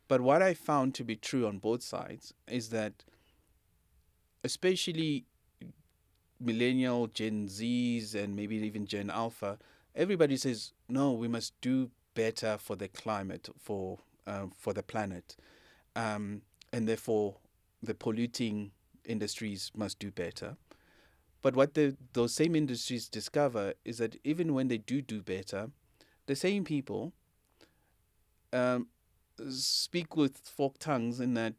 But what I found to be true on both sides is that, especially millennial, Gen Zs, and maybe even Gen Alpha, everybody says, no, we must do better for the climate, for the planet. And therefore, the polluting industries must do better. But what those same industries discover is that even when they do better, the same people speak with forked tongues, in that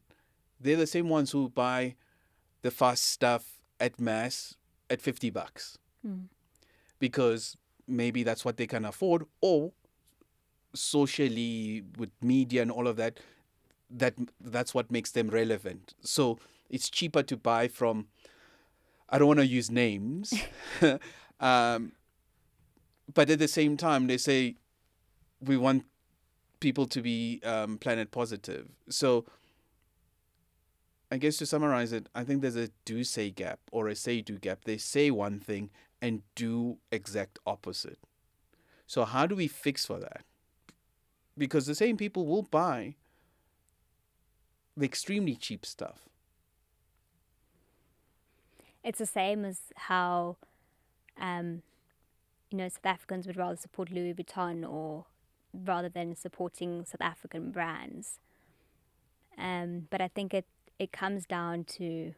they're the same ones who buy the fast stuff at mass at $50 because maybe that's what they can afford, or socially with media and all of that, that's what makes them relevant. So it's cheaper to buy from, I don't want to use names, but at the same time they say we want people to be planet positive. So I guess to summarize it, I think there's a do-say gap or a say-do gap. They say one thing and do exact opposite. So how do we fix for that? Because the same people will buy the extremely cheap stuff. It's the same as how, South Africans would rather support Louis Vuitton rather than supporting South African brands. But I think it comes down to...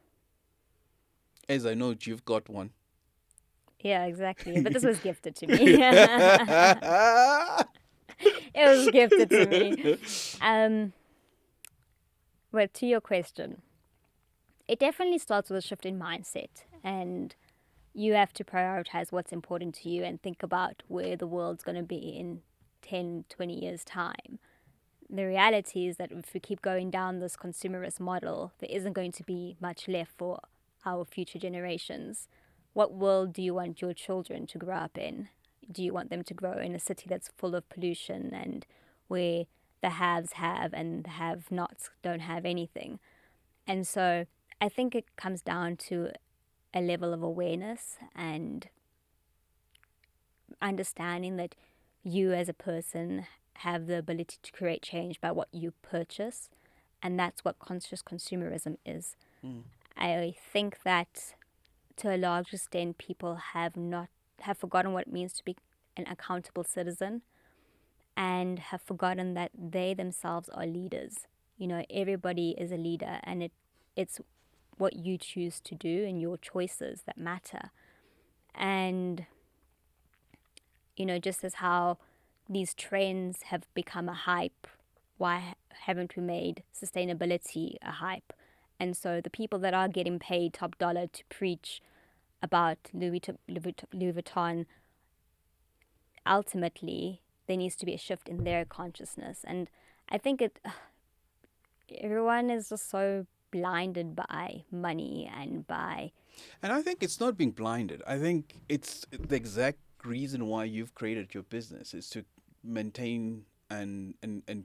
As I know, you've got one. Yeah, exactly. But this was gifted to me. It was gifted to me. Well, to your question, it definitely starts with a shift in mindset. And you have to prioritize what's important to you and think about where the world's going to be in 10, 20 years' time. The reality is that if we keep going down this consumerist model, there isn't going to be much left for our future generations. What world do you want your children to grow up in? Do you want them to grow in a city that's full of pollution and where the haves have and the have nots don't have anything? And so I think it comes down to a level of awareness and understanding that you as a person have the ability to create change by what you purchase. And that's what conscious consumerism is. I think that to a large extent people have forgotten what it means to be an accountable citizen and have forgotten that they themselves are leaders. You know, everybody is a leader, and it's what you choose to do and your choices that matter. And, you know, just as how these trends have become a hype, why haven't we made sustainability a hype? And so the people that are getting paid top dollar to preach about Louis Vuitton, ultimately there needs to be a shift in their consciousness. And I think everyone is just so blinded by money and by... And I think it's not being blinded. I think it's the exact reason why you've created your business is to maintain and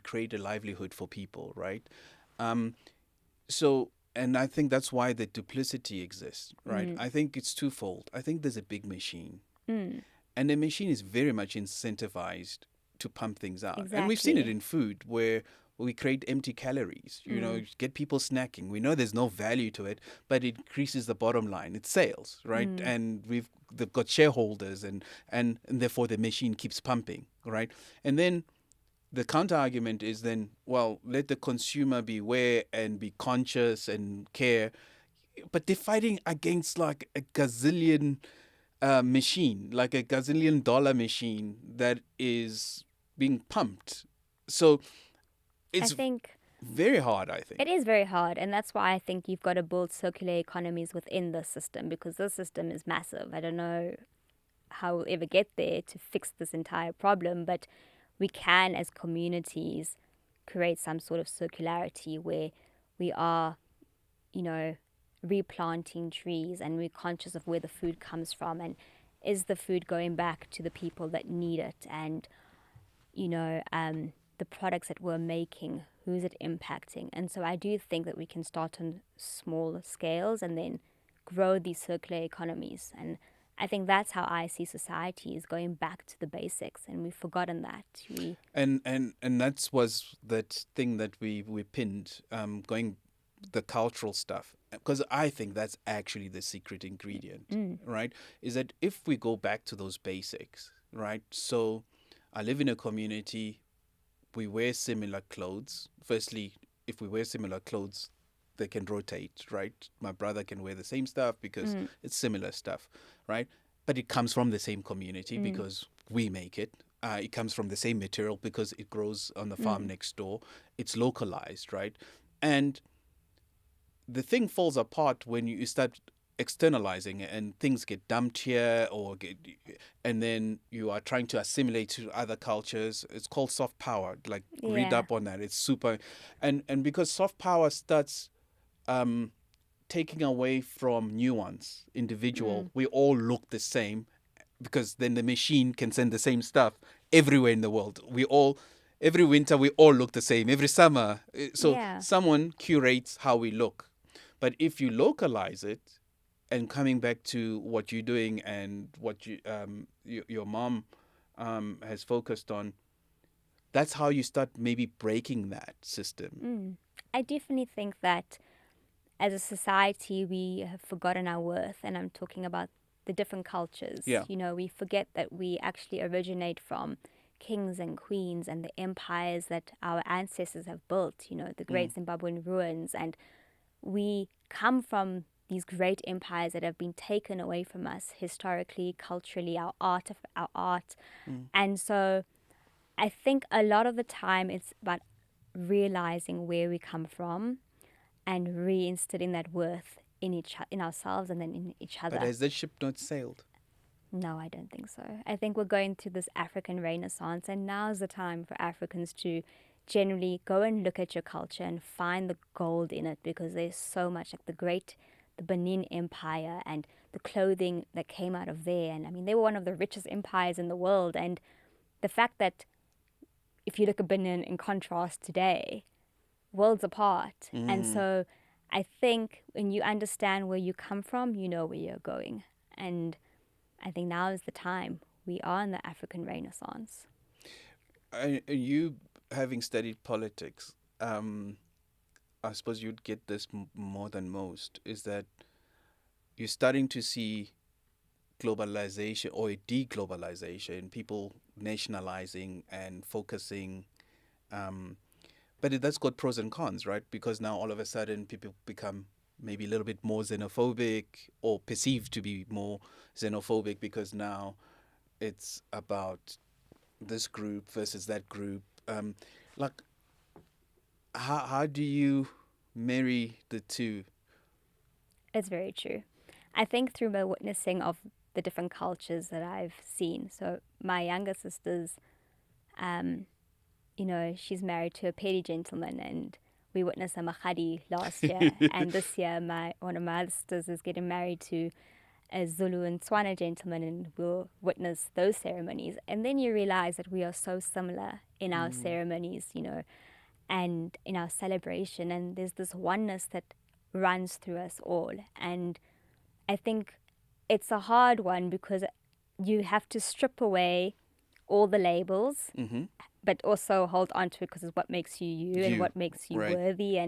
create a livelihood for people, right? So, and I think that's why the duplicity exists, right? I think it's twofold. I think there's a big machine, and the machine is very much incentivized to pump things out. And we've seen it in food where we create empty calories, you know, get people snacking. We know there's no value to it, but it increases the bottom line. It's sales, right? And they've got shareholders and therefore the machine keeps pumping, right? And then the counter argument is then, well, let the consumer be aware and be conscious and care. But they're fighting against like a gazillion machine, like a gazillion dollar machine that is being pumped. So it's I think very hard, I think. it is very hard, and that's why I think you've got to build circular economies within the system, because this system is massive. I don't know how we'll ever get there to fix this entire problem, but we can, as communities, create some sort of circularity where we are, you know, replanting trees and we're conscious of where the food comes from and is the food going back to the people that need it, and, you know, the products that we're making, who's it impacting? And so I do think that we can start on small scales and then grow these circular economies. And I think that's how I see society, is going back to the basics, and we've forgotten that. And that was that thing that we pinned, going the cultural stuff, because I think that's actually the secret ingredient, right? Is that if we go back to those basics, right? So I live in a community, we wear similar clothes. Firstly, if we wear similar clothes, they can rotate, right? My brother can wear the same stuff because it's similar stuff, right? But it comes from the same community because we make it. It comes from the same material because it grows on the farm next door. It's localized, right? And the thing falls apart when you start externalizing it and things get dumped here and then you are trying to assimilate to other cultures. It's called soft power. Like, read up on that. It's super, and because soft power starts taking away from nuance, individual. We all look the same because then the machine can send the same stuff everywhere in the world. Every winter we all look the same. Every summer, so someone curates how we look. But if you localize it, and coming back to what you're doing and what your mom has focused on, that's how you start maybe breaking that system. I definitely think that as a society we have forgotten our worth, and I'm talking about the different cultures. Yeah. You know, we forget that we actually originate from kings and queens and the empires that our ancestors have built, you know, the great Zimbabwean ruins, and we come from these great empires that have been taken away from us historically, culturally, our art. And so I think a lot of the time it's about realizing where we come from and reinstilling that worth in ourselves and then in each But other. has that ship not sailed? No, I don't think so. I think we're going through this African renaissance, and now's the time for Africans to generally go and look at your culture and find the gold in it, because there's so much, like the Benin Empire and the clothing that came out of there. And I mean, they were one of the richest empires in the world. And the fact that if you look at Benin in contrast today, worlds apart. And so I think when you understand where you come from, you know where you're going. And I think now is the time. We are in the African Renaissance. You having studied politics, I suppose you'd get this more than most, is that you're starting to see globalization or deglobalization, people nationalizing and focusing. That's got pros and cons, right? Because now all of a sudden people become maybe a little bit more xenophobic, or perceived to be more xenophobic, because now it's about this group versus that group. Like, how do you marry the two? It's very true. I think through my witnessing of the different cultures that I've seen. So my younger sister's, she's married to a petty gentleman, and we witnessed a mahadi last year. And this year, one of my other sisters is getting married to a Zulu and Tswana gentleman, and we'll witness those ceremonies. And then you realize that we are so similar in our ceremonies, and in our celebration. And there's this oneness that runs through us all. And I think it's a hard one, because you have to strip away all the labels, but also hold on to it, because it's what makes you you and what makes you right. worthy.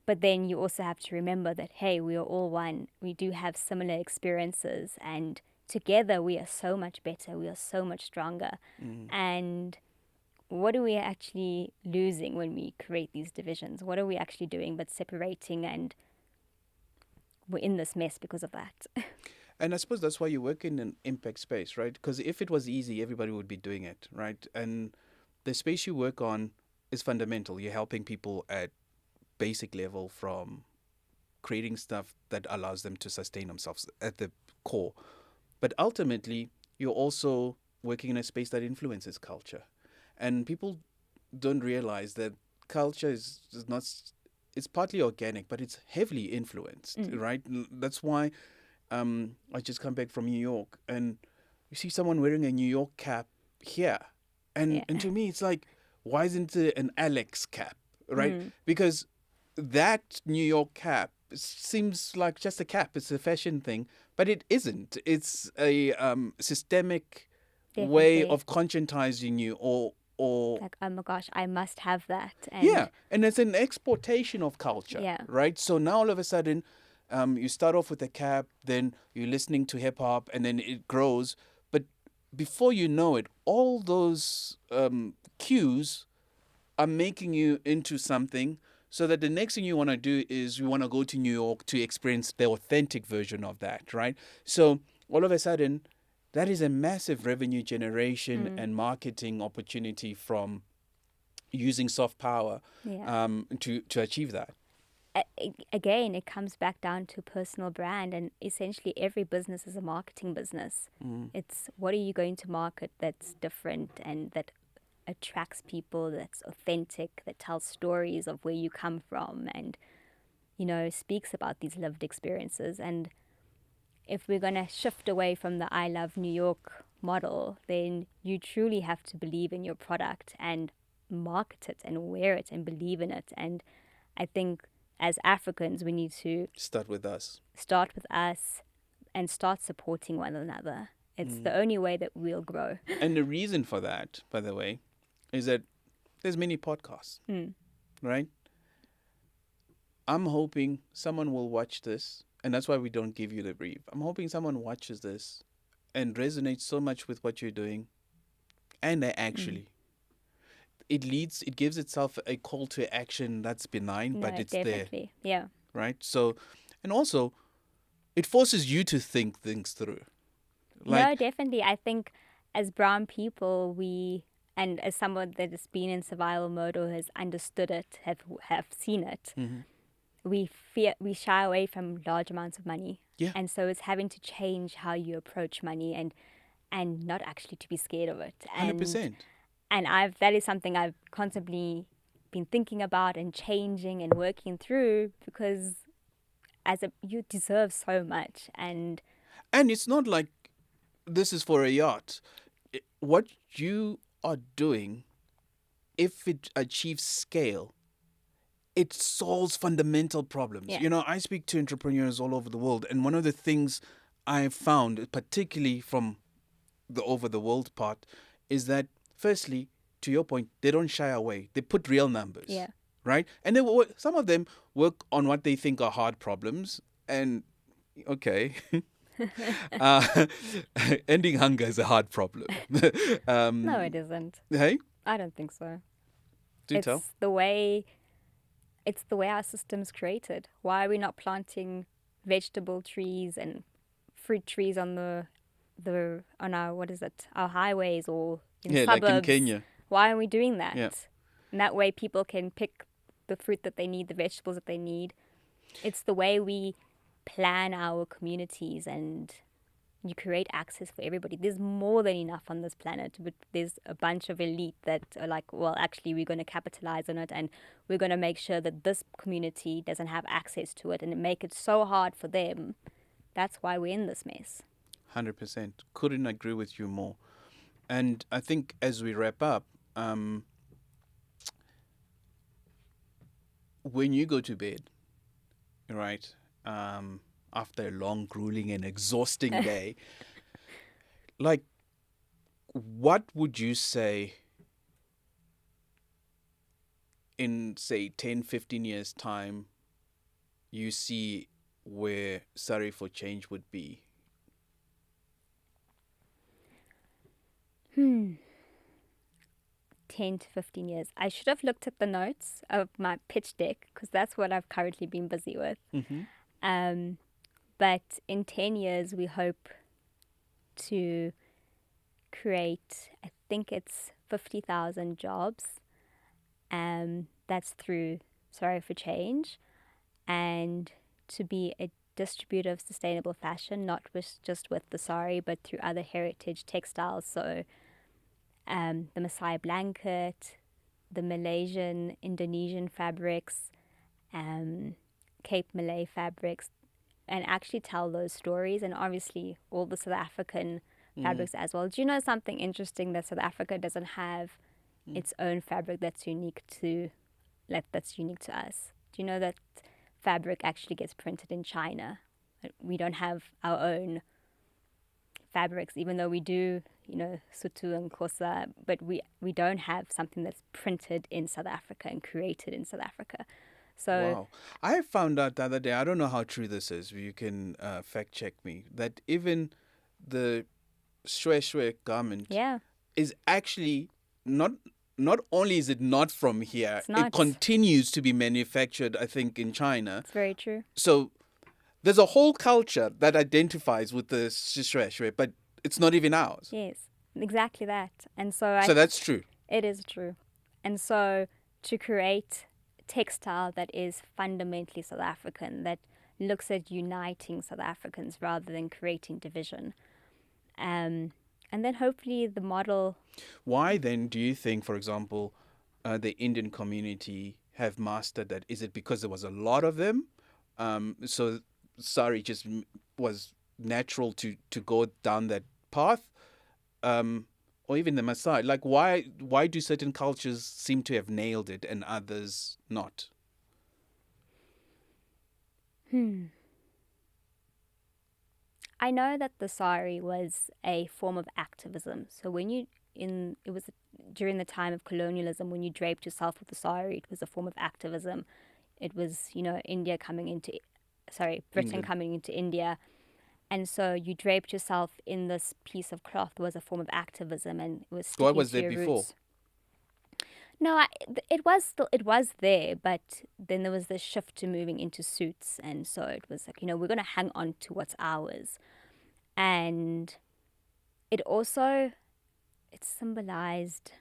But then you also have to remember that, hey, we are all one. We do have similar experiences, and together we are so much better. We are so much stronger. And what are we actually losing when we create these divisions? What are we actually doing but separating? And we're in this mess because of that. And I suppose that's why you work in an impact space, right? Because if it was easy, everybody would be doing it, right? And the space you work on is fundamental. You're helping people at basic level, from creating stuff that allows them to sustain themselves at the core. But ultimately, you're also working in a space that influences culture. And people don't realize that culture is not, it's partly organic, but it's heavily influenced, right? That's why I just come back from New York, and you see someone wearing a New York cap here. And to me, it's like, why isn't it an Alex cap, right? Because that New York cap seems like just a cap. It's a fashion thing, but it isn't. It's a systemic way Definitely. of conscientizing you, or Like, oh my gosh, I must have that. yeah, and it's an exportation of culture, Yeah. right? So now all of a sudden, you start off with a cap, then you're listening to hip hop, and then it grows. But before you know it, all those cues are making you into something, so that the next thing you want to do is you want to go to New York to experience the authentic version of that, right? So all of a sudden, that is a massive revenue generation and marketing opportunity from using soft power to achieve that. Again, it comes back down to personal brand, and essentially every business is a marketing business. It's, what are you going to market that's different and that attracts people, that's authentic, that tells stories of where you come from, and speaks about these lived experiences. And if we're going to shift away from the I love New York model, then you truly have to believe in your product and market it and wear it and believe in it. And I think as Africans, we need to Start with us. And start supporting one another. It's the only way that we'll grow. And the reason for that, by the way, is that there's many podcasts, right? I'm hoping someone will watch this, and that's why we don't give you the brief. I'm hoping someone watches this and resonates so much with what you're doing, and they actually, it gives itself a call to action that's benign, but No, it's definitely. there, Yeah. right? So, and also, it forces you to think things through. No, definitely. I think as brown people, and as someone that has been in survival mode or has understood it, have seen it, we shy away from large amounts of money. Yeah. And so it's having to change how you approach money and not actually to be scared of it. 100%. And that is something I've constantly been thinking about and changing and working through, because you deserve so much. And And it's not like this is for a yacht. What you are doing, if it achieves scale, it solves fundamental problems. yeah, You know, I speak to entrepreneurs all over the world, and one of the things I found, particularly from the over the world part, is that firstly, to your point, they don't shy away. They put real numbers, yeah, right? And some of them work on what they think are hard problems, and okay. uh, ending hunger is a hard problem. no, it isn't. Hey, I don't think so. do tell. It's the way our system's created. Why are we not planting vegetable trees and fruit trees on on our, what is it, our highways or in Yeah, like in suburbs? Kenya. Why aren't we doing that? Yeah. And that way people can pick the fruit that they need, the vegetables that they need. It's the way we plan our communities, and you create access for everybody. There's more than enough on this planet, but there's a bunch of elite that are like, well, actually, we're going to capitalize on it, and we're going to make sure that this community doesn't have access to it and make it so hard for them. That's why we're in this mess. 100%. Couldn't agree with you more. And I think as we wrap up, when you go to bed, right, after a long, grueling, and exhausting day, like, what would you say in, say, 10, 15 years' time, you see where Sari for Change would be? 10 to 15 years. I should have looked at the notes of my pitch deck, because that's what I've currently been busy with. But in 10 years, we hope to create, I think it's 50,000 jobs. That's through Sari for Change, and to be a distributor of sustainable fashion, not just with the sari, but through other heritage textiles. So the Maasai blanket, the Malaysian, Indonesian fabrics, Cape Malay fabrics, and actually tell those stories, and obviously all the South African fabrics as well. Do you know something interesting, that South Africa doesn't have its own fabric that's unique to us? Do you know that fabric actually gets printed in China? We don't have our own fabrics, even though we do, sutu and kosa, but we don't have something that's printed in South Africa and created in South Africa. So wow. I found out the other day, I don't know how true this is, you can fact check me, that even the shwe garment is actually not only is it not from here, it continues to be manufactured, I think, in China. It's very true. So there's a whole culture that identifies with the shwe, but it's not even ours. Yes, exactly that. And so that's true. It is true. And so to create textile that is fundamentally South African, that looks at uniting South Africans rather than creating division. And then hopefully the model... Why then do you think, for example, the Indian community have mastered that? Is it because there was a lot of them? So Sari just was natural to go down that path? Or even the Maasai? Like, why do certain cultures seem to have nailed it and others not? I know that the sari was a form of activism. So it was during the time of colonialism, when you draped yourself with the sari, it was a form of activism. It was, Britain coming into India. And so you draped yourself in this piece of cloth was a form of activism, and it was sticking What was to there your before? roots. No, it was there, but then there was this shift to moving into suits, and so it was like, we're going to hang on to what's ours. And it symbolized...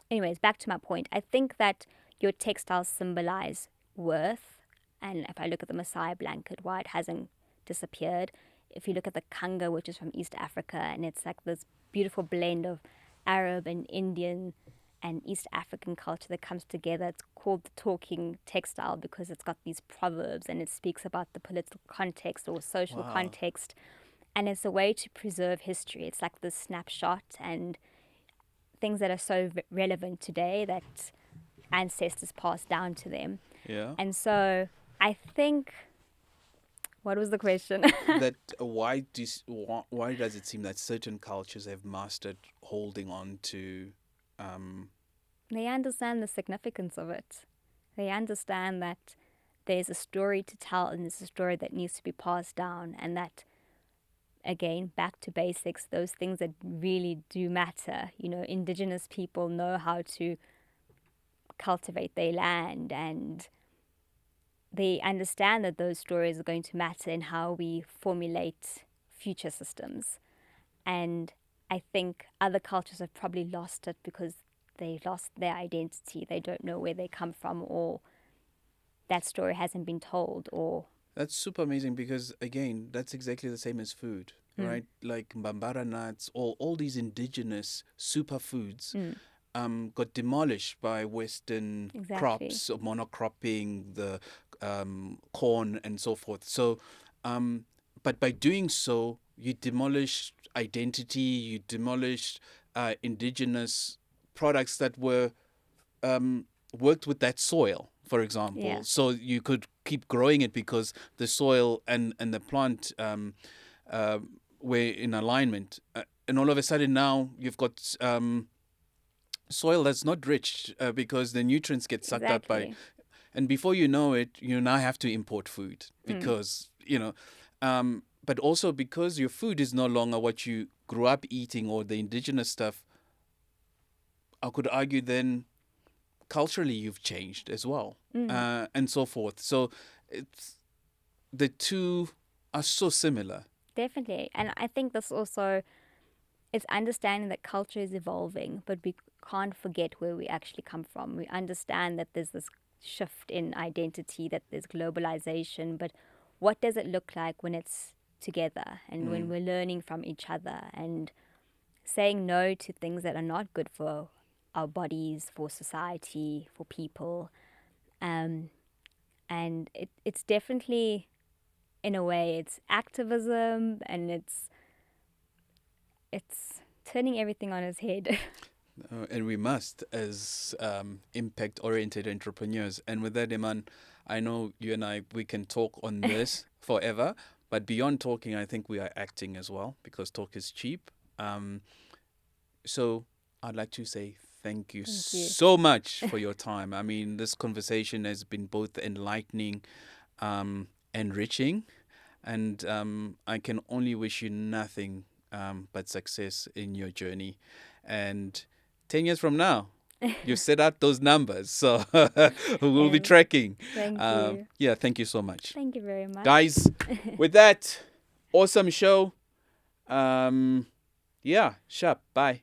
Anyways, back to my point. I think that your textiles symbolize worth. And if I look at the Maasai blanket, why it hasn't disappeared. If you look at the kanga, which is from East Africa, and it's like this beautiful blend of Arab and Indian and East African culture that comes together. It's called the talking textile because it's got these proverbs and it speaks about the political context or social Wow. context. And it's a way to preserve history. It's like this snapshot and things that are so relevant today that ancestors passed down to them. Yeah. And so I think, what was the question? That why does it seem that certain cultures have mastered holding on to They understand the significance of it. They understand that there's a story to tell and there's a story that needs to be passed down, and that, again, back to basics, those things that really do matter. You know, indigenous people know how to cultivate their land, and they understand that those stories are going to matter in how we formulate future systems. And I think other cultures have probably lost it because they lost their identity. They don't know where they come from, or that story hasn't been told, or That's super amazing because again, that's exactly the same as food, right? Like mbambara nuts, all these indigenous superfoods got demolished by Western Exactly. crops, or monocropping, the corn and so forth. So, but by doing so, you demolish identity, you demolish indigenous products that were worked with that soil, for example. Yeah. So you could keep growing it because the soil and the plant were in alignment. And all of a sudden now you've got soil that's not rich because the nutrients get sucked out by. Exactly. And before you know it, you now have to import food because, but also because your food is no longer what you grew up eating or the indigenous stuff. I could argue then culturally you've changed as well, and so forth. So it's the two are so similar. Definitely. And I think this also is understanding that culture is evolving, but we can't forget where we actually come from. We understand that there's this shift in identity, that there's globalization, but what does it look like when it's together and when we're learning from each other and saying no to things that are not good for our bodies, for society, for people. And it's definitely, in a way, it's activism, and it's turning everything on its head. And we must, as impact-oriented entrepreneurs. And with that, Iman, I know you and we can talk on this forever, but beyond talking, I think we are acting as well because talk is cheap. So I'd like to say thank you so much for your time. I mean, this conversation has been both enlightening, enriching, and I can only wish you nothing but success in your journey. And 10 years from now, you set out those numbers. So we'll be tracking. Thank you. Yeah, thank you so much. Thank you very much. Guys, with that, awesome show. Yeah, sharp. Bye.